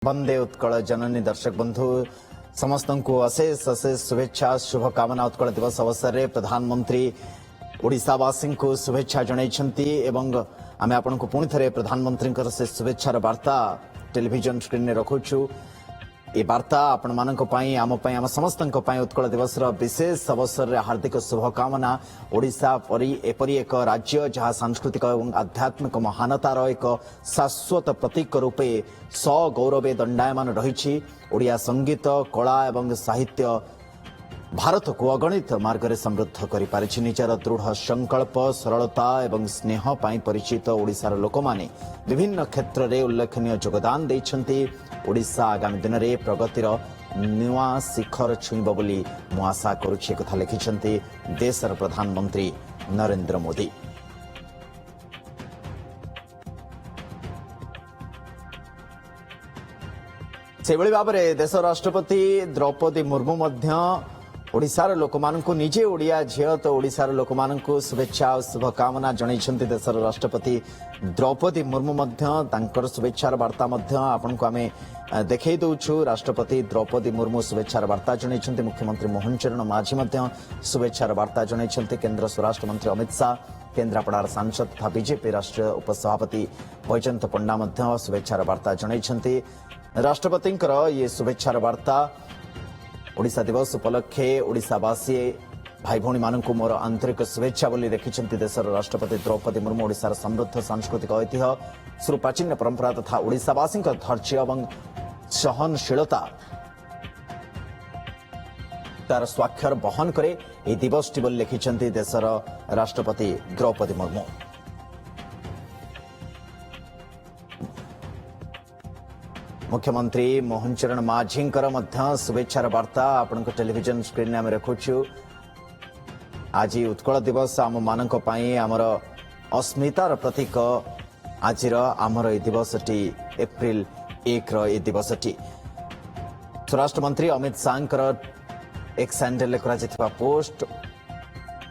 वंदे उत्कल जननी दर्शक बंधु समस्त को अशेष अशेष शुभेच्छा शुभकामना। उत्कल दिवस अवसर में प्रधानमंत्री ओडिशावासी को शुभेच्छा जनइछंती एवं आमे आपन को पुणी थे प्रधानमंत्री से शुभेच्छार वार्ता टेलीविजन स्क्रीन में रखुछु। ये वार्ता आपण मानक पई आम समस्त उत्कल दिवस विशेष अवसर में हार्दिक शुभकामना। ओडिशा परी एपरी एक राज्य जहाँ सांस्कृतिक और आध्यात्मिक महानतार एक शाश्वत प्रतीक रूपे सगौरवे दंडायमान रही। ओडिया संगीत कला एवं साहित्य भारत को अगणित मार्ग में समृद्ध कर निजर दृढ़ संकल्प सरलता एवं स्नेह पाई परिचित ओडिशार लोक माने विभिन्न क्षेत्र में उल्लेखनीय योगदान देइछंती। ओडिशा आगामी दिन में प्रगतिर नुआ शिखर छुईब बोली मु आशा करुछि कथा लिखिछंती देशर प्रधानमंत्री नरेंद्र मोदी। सेभଳି भाबरे देश राष्ट्रपति द्रौपदी मुर्मू मध्य ओडिशार लोक मानकु निजे ओडिया झियो तो ओडिशार लोक मानकु शुभेच्छा और शुभकामना जनइछंती देशर राष्ट्रपति द्रौपदी मुर्मू मध्य तांकर शुभेच्छार वार्ता मध्य आपनको आमे देखै दउछु। राष्ट्रपति द्रौपदी मुर्मू शुभेच्छार वार्ता जनइछंती। मुख्यमंत्री मोहन चरण माझी मध्य शुभेच्छार वार्ता जनइछंती। केंद्र स्वराष्ट्र मंत्री अमित शाह, केन्द्रापड़ार सांसद तथा बीजेपी राष्ट्रीय उपसभापति बैजयंत पंडा मध्य शुभेच्छार वार्ता जनइछंती। राष्ट्रपतिंकर ये शुभेच्छार वार्ता ओडिशा दिवस उपलक्षे ओडिशावासी भाई भौणी मानकु मोर आंतरिक शुभेच्छा बोली देखिछंती देशर राष्ट्रपति द्रौपदी मुर्मू। ओडिशार समृद्ध सांस्कृतिक ऐतिह्य सुप्राचीन परंपरा तथा ओडिशावासी धैर्य और सहनशीलता तार स्वाक्षर बहन करे यह दिवसटी बोली लिखिछंती देशर राष्ट्रपति द्रौपदी मुर्मू। मुख्यमंत्री मोहन चरण माझींकर मध्य शुभेच्छार वार्ता आपण टेलीविजन स्क्रीन में आम रखुछु। आज उत्कल दिवस आम मानक पई आमर अस्मितार प्रतीक आजिर आमर ए दिवसटी एप्रिल 1 रो ए दिवसटी। स्वराष्ट्र मंत्री अमित शाहंकर एक सैंडल करा पोस्ट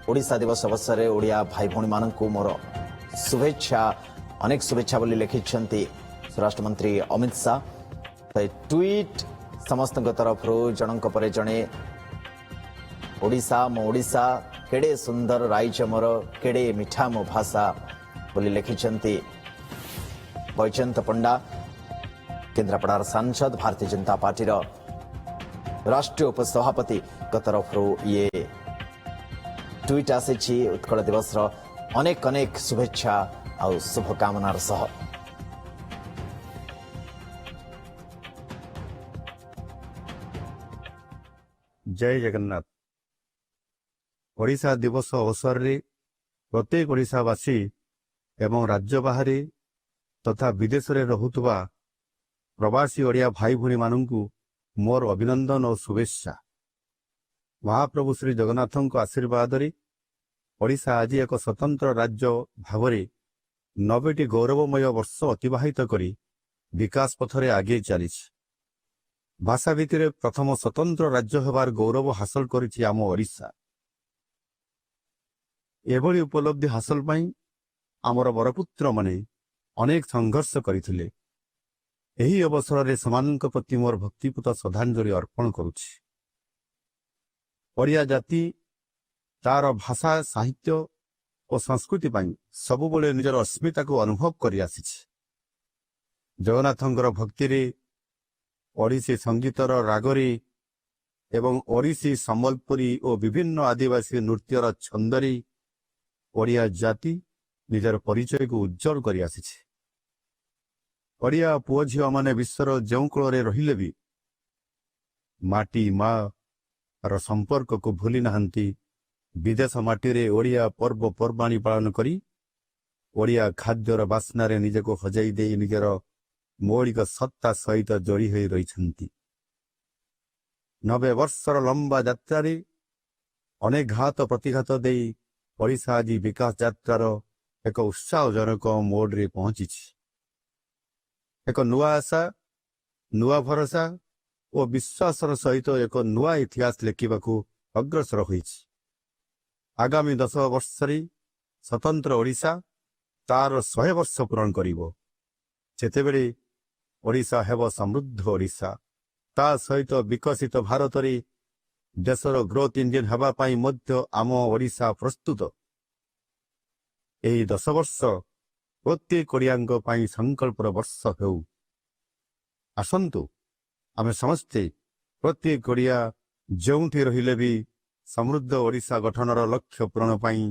ओडिशा दिवस अवसर में ओडिया भाई भौणी मानकु मोर शुभेच्छा अनेक शुभेच्छा बोली लिखिछंती स्वराष्ट्र मंत्री अमित शाह। ट्वीट समस्त तरफ जनक पर जड़े ओडिशा मो ओडिशा केड़े सुंदर राइज मोर केड़े मिठा मो भाषा बोली लिखिछंती बैजयंत पंडा, केन्द्रापड़ार सांसद भारतीय जनता पार्टी राष्ट्रीय उपसभापति तरफ ये ट्वीट आसी। उत्कल दिवस अनेक अनेक शुभेच्छा और शुभकामनार सह जय जगन्नाथ। ओडिशा दिवस अवसर रे प्रत्येक ओडिशावासी एवं राज्य बाहरी तथा विदेश रे रहुतबा प्रवासी ओडिया भाई भूणी मानंकु मोर अभिनंदन और शुभेच्छा। महाप्रभु श्री जगन्नाथଙ୍କ आशीर्वाद ओडिशा आज एक स्वतंत्र राज्य भावरे 90टी गौरवमय वर्ष अतिबाहित करी विकास पथरे आगे चली। भाषा भित्तिरे प्रथम स्वतंत्र राज्य होबार गौरव हासिल करिछि आम ओडिशा। एभली उपलब्धि हासिल पई आमर बरपुत्र माने अनेक संघर्ष करथिले। एही अवसर रे समानक प्रति मोर भक्तिपूत श्रद्धांजलि अर्पण करुछि। ओडिया जाति तार भाषा साहित्य और संस्कृति पई सबुबले निजर अस्मिता को अनुभव करि आसिछि। जगन्नाथंकर भक्ति रे ओडिसी संगीतर रागरी एवं ओडिसी संबलपुरी और विभिन्न आदिवासी नृत्यर छंदरी ओडिया जाति निजर परिचय को उज्जवल करि आसिछि। ओडिया पुओ झियो माने विश्वर जो कूଳରେ रहिले भी माटी माँ र संपर्क को भूली नहांती। विदेश माटी रे ओडिया पर्व पर्वाणी पालन करी ओडिया खाद्यर बास्नारे निजको हजाई दे निजर मौलिक सत्ता सहित जोड़ी हो रही। 90 वर्षर लंबा यात्रा अनेक घात प्रतिघात दे ओडिशा आज विकास यात्रार एक उत्साहजनक मोड रे पहुंची। एक नुआ आशा नुआ भरोसा और विश्वासर सहित एक नुआ इतिहास लिखा अग्रसर हो। आगामी 10 वर्ष स्वतंत्र ओडिशा तार 100 वर्ष पूरण करिवो। जेतेबेले ଓଡ଼ିଶା ହେବ ସମୃଦ୍ଧ ଓଡ଼ିଶା। ତା ସହିତ ବିକଶିତ ଭାରତରେ ଦେଶର ଗ୍ରୋଥ ଇଞ୍ଜିନ ହେବା ପାଇଁ ମଧ୍ୟ ଆମ ଓଡ଼ିଶା ପ୍ରସ୍ତୁତ। ଏହି 10 ବର୍ଷ ପ୍ରତ୍ୟେକ ଓଡ଼ିଆଙ୍କ ପାଇଁ ସଂକଳ୍ପର ବର୍ଷ ହେଉ। ଆସନ୍ତୁ ଆମେ ସମସ୍ତେ ପ୍ରତ୍ୟେକ ଓଡ଼ିଆ ଯେଉଁଠି ରହିଲେ ବି ସମୃଦ୍ଧ ଓଡ଼ିଶା ଗଠନର ଲକ୍ଷ୍ୟ ପୂରଣ ପାଇଁ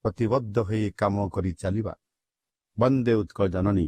ପ୍ରତିବଦ୍ଧ ହୋଇ କାମ କରି ଚାଲିବା। ବନ୍ଦେ ଉତ୍କଳ ଜନନୀ।